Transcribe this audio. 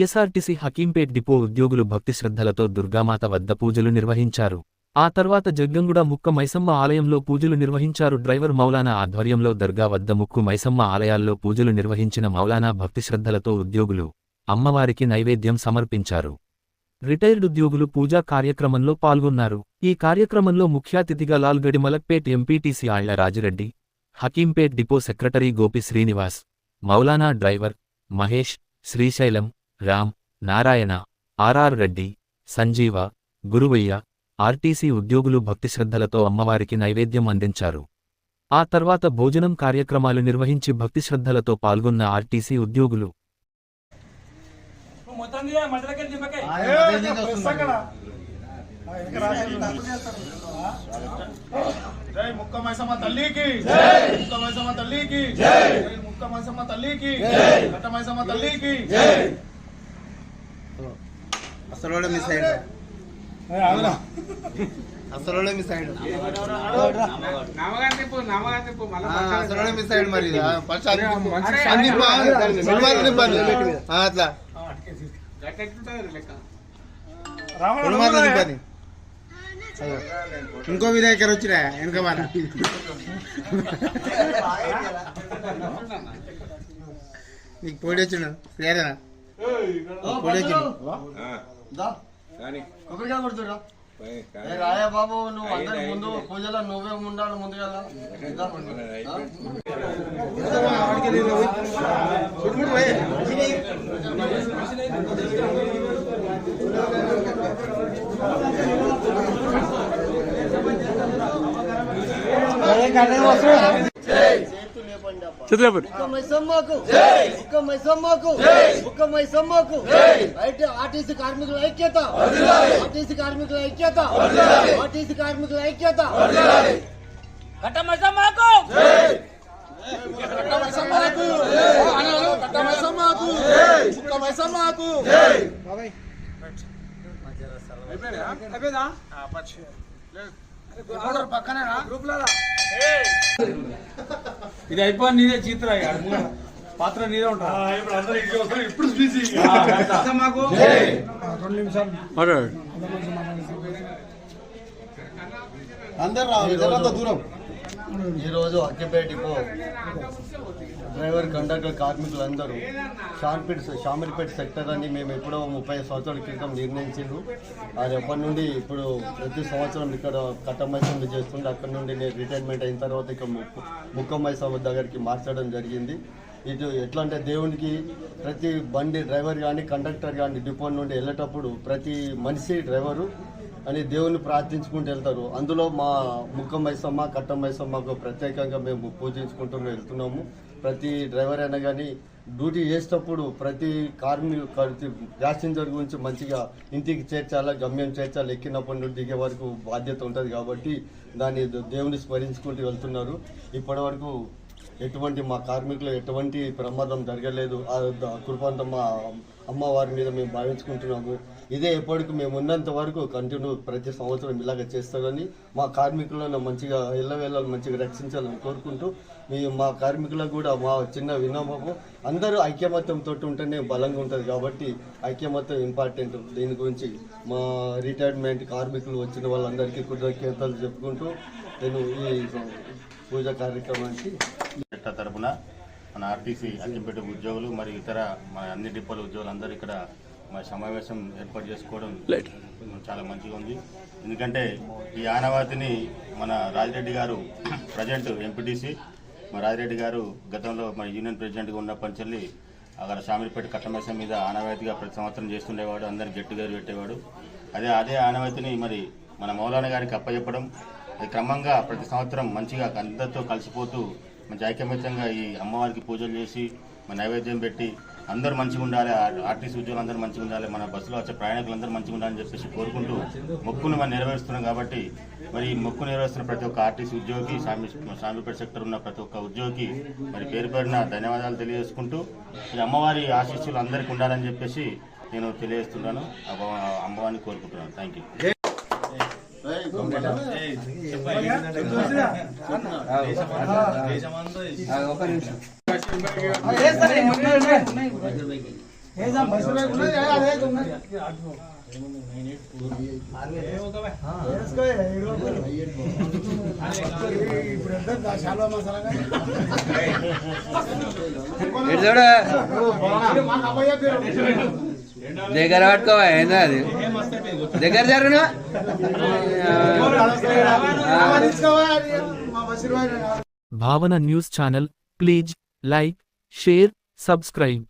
TSRTC Hakimpet depot ఉద్యోగులు భక్తి శ్రద్ధలతో దుర్గామాత వద్ద పూజలు నిర్వహించారు. ఆ తర్వాత జగ్గంగూడ ముక్క మైసమ్మ ఆలయంలో పూజలు నిర్వహించారు. డ్రైవర్ మౌలానా ఆధ్వర్యంలో దర్గా వద్ద ముక్కు మైసమ్మ ఆలయాల్లో పూజలు నిర్వహించిన మౌలానా భక్తి శ్రద్ధలతో ఉద్యోగులు అమ్మవారికి నైవేద్యం సమర్పించారు. రిటైర్డ్ ఉద్యోగులు పూజా కార్యక్రమంలో పాల్గొన్నారు. ఈ కార్యక్రమంలో ముఖ్యాతిథిగా Lalgadi Malakpet MPTC Alla Rajireddy, Hakimpet depot secretary Gopi Srinivas, మౌలానా driver Mahesh, Srisailam, Ram, Narayana, RR Reddy, Sanjeeva, Guruvaiah, RTC ఉద్యోగులు భక్తిశ్రద్ధలతో అమ్మవారికి నైవేద్యం అందించారు. ఆ తర్వాత భోజనం కార్యక్రమాలు నిర్వహించి భక్తిశ్రద్ధలతో పాల్గొన్న ఆర్టీసీ ఉద్యోగులు జై ముక్క మైసమ్మ తల్లికి జై ముక్క మైసమ్మ తల్లికి జై ముక్క మైసమ్మ తల్లికి జై కట్ట మైసమ్మ తల్లికి జై అసలు మీ సైడ్ అసలు మీ సైడ్ అసలు మీ సైడ్ మరి అట్లా ఇంకో వినాయకర్ వచ్చినా వెనుక మన నీకు పోటీ వచ్చిన పేరేనా పోటీ వచ్చిన రాయా బాబు, నువ్వు అందరి ముందు పూజలో నువ్వే ఉండాలి ముందుగా. ఆర్టీసీ కార్మికుల ఐక్యత, ఆర్టీసీ కార్మికుల ఐక్యత, ఆర్టీసీ కార్మికుల ఐక్యత. కట్ట మైసమ్మకు ఇది అయిపోయి నీదే చీత్రా పాత్ర నీదే ఉంటా. ఇప్పుడు మాకు 2 నిమిషాలు అందరూ దూరం. ఈరోజు హకీంపేట్ డిపో డ్రైవర్ కండక్టర్ కార్మికులందరూ షామీర్పేట సెక్టర్ అని మేము ఎప్పుడో 30 సంవత్సరాల క్రితం నిర్ణయించారు. అది ఎప్పటి నుండి ఇప్పుడు ప్రతి సంవత్సరం ఇక్కడ కట్టమైసమ్మ చేస్తుండే. అక్కడి నుండి నేను రిటైర్మెంట్ అయిన తర్వాత ఇక ముక్కమైసమ్మ దగ్గరికి మార్చడం జరిగింది. ఇటు ఎట్లా అంటే దేవునికి ప్రతి బండి డ్రైవర్ కానీ కండక్టర్ కానీ డిపో నుండి వెళ్ళేటప్పుడు ప్రతి మనిషి డ్రైవరు అని దేవుని ప్రార్థించుకుంటూ వెళ్తారు. అందులో మా ముక్కమైసమ్మ కట్టమైసమ్మకు ప్రత్యేకంగా మేము పూజించుకుంటూ వెళ్తున్నాము. ప్రతి డ్రైవర్ అయినా కానీ డ్యూటీ చేసేటప్పుడు ప్రతి ప్యాసింజర్ గురించి మంచిగా ఇంటికి చేర్చాలా, గమ్యం చేర్చాలి, ఎక్కినప్పటి నుండి దిగే వరకు బాధ్యత ఉంటుంది. కాబట్టి దాన్ని దేవుని స్మరించుకుంటూ వెళ్తున్నారు. ఇప్పటి వరకు ఎటువంటి మా కార్మికులు ఎటువంటి ప్రమాదం జరగలేదు. ఆ కృపంతా మా అమ్మవారి మీద మేము భావించుకుంటున్నాము. ఇదే ఎప్పటికీ మేము ఉన్నంత వరకు కంటిన్యూ ప్రతి సంవత్సరం ఇలాగ చేస్తారని, మా కార్మికులను మంచిగా ఎల్లవేళలు మంచిగా రక్షించాలని కోరుకుంటూ మా కార్మికులకు కూడా మా చిన్న విన్నపము, అందరూ ఐక్యమత్యంతో ఉంటేనే బలంగా ఉంటుంది. కాబట్టి ఐక్యమత్యం ఇంపార్టెంట్. దీని గురించి మా రిటైర్మెంట్ కార్మికులు వచ్చిన వాళ్ళందరికీ కృతజ్ఞతలు చెప్పుకుంటూ నేను ఈ పూజా కార్యక్రమానికి తరపున మన ఆర్టీసీ హకీంపేట ఉద్యోగులు మరియు ఇతర మన అన్ని డిపోల ఉద్యోగులందరూ ఇక్కడ మన సమావేశం ఏర్పాటు చేసుకోవడం చాలా మంచిగా ఉంది. ఎందుకంటే ఈ ఆనవాతిని మన రాజిరెడ్డి గారు ప్రజెంట్ ఎంపీటీసీ మన రాజిరెడ్డి గారు గతంలో మన యూనియన్ ప్రెసిడెంట్గా ఉన్నప్పటి నుంచి అక్కడ షామీర్పేట కట్టమైసమ్మ మీద ఆనవాయితీగా ప్రతి సంవత్సరం చేస్తుండేవాడు. అందరిని గెట్ టుగెదర్ పెట్టేవాడు. అదే ఆనవాయితీని మరి మన మౌలానా గారికి అప్పచెప్పడం, క్రమంగా ప్రతి సంవత్సరం మంచిగా అందరితో కలిసిపోతూ మంచి ఐకమత్యంగా ఈ అమ్మవారికి పూజలు చేసి మన నైవేద్యం పెట్టి అందరూ మంచిగా ఉండాలి, ఆర్టీసీ ఉద్యోగులు అందరూ మంచిగా ఉండాలి, మన బస్సులో వచ్చే ప్రయాణికులందరూ మంచిగా ఉండాలని చెప్పేసి కోరుకుంటూ మొక్కును మనం నెరవేరుస్తున్నాం. కాబట్టి మరి ఈ మొక్కు నెరవేరుస్తున్న ప్రతి ఒక్క ఆర్టీసీ ఉద్యోగికి, షామీర్పేట సెక్టర్ ఉన్న ప్రతి ఒక్క ఉద్యోగికి మరి పేరు పేరున ధన్యవాదాలు తెలియజేసుకుంటూ ఈ అమ్మవారి ఆశీస్సులు అందరికీ ఉండాలని చెప్పేసి నేను తెలియజేస్తున్నాను. అమ్మవారిని కోరుకుంటున్నాను. Thank you. దగ్గర పట్టుకోవా ఏందా అది దగ్గర జరుగునా భావన news channel please like share subscribe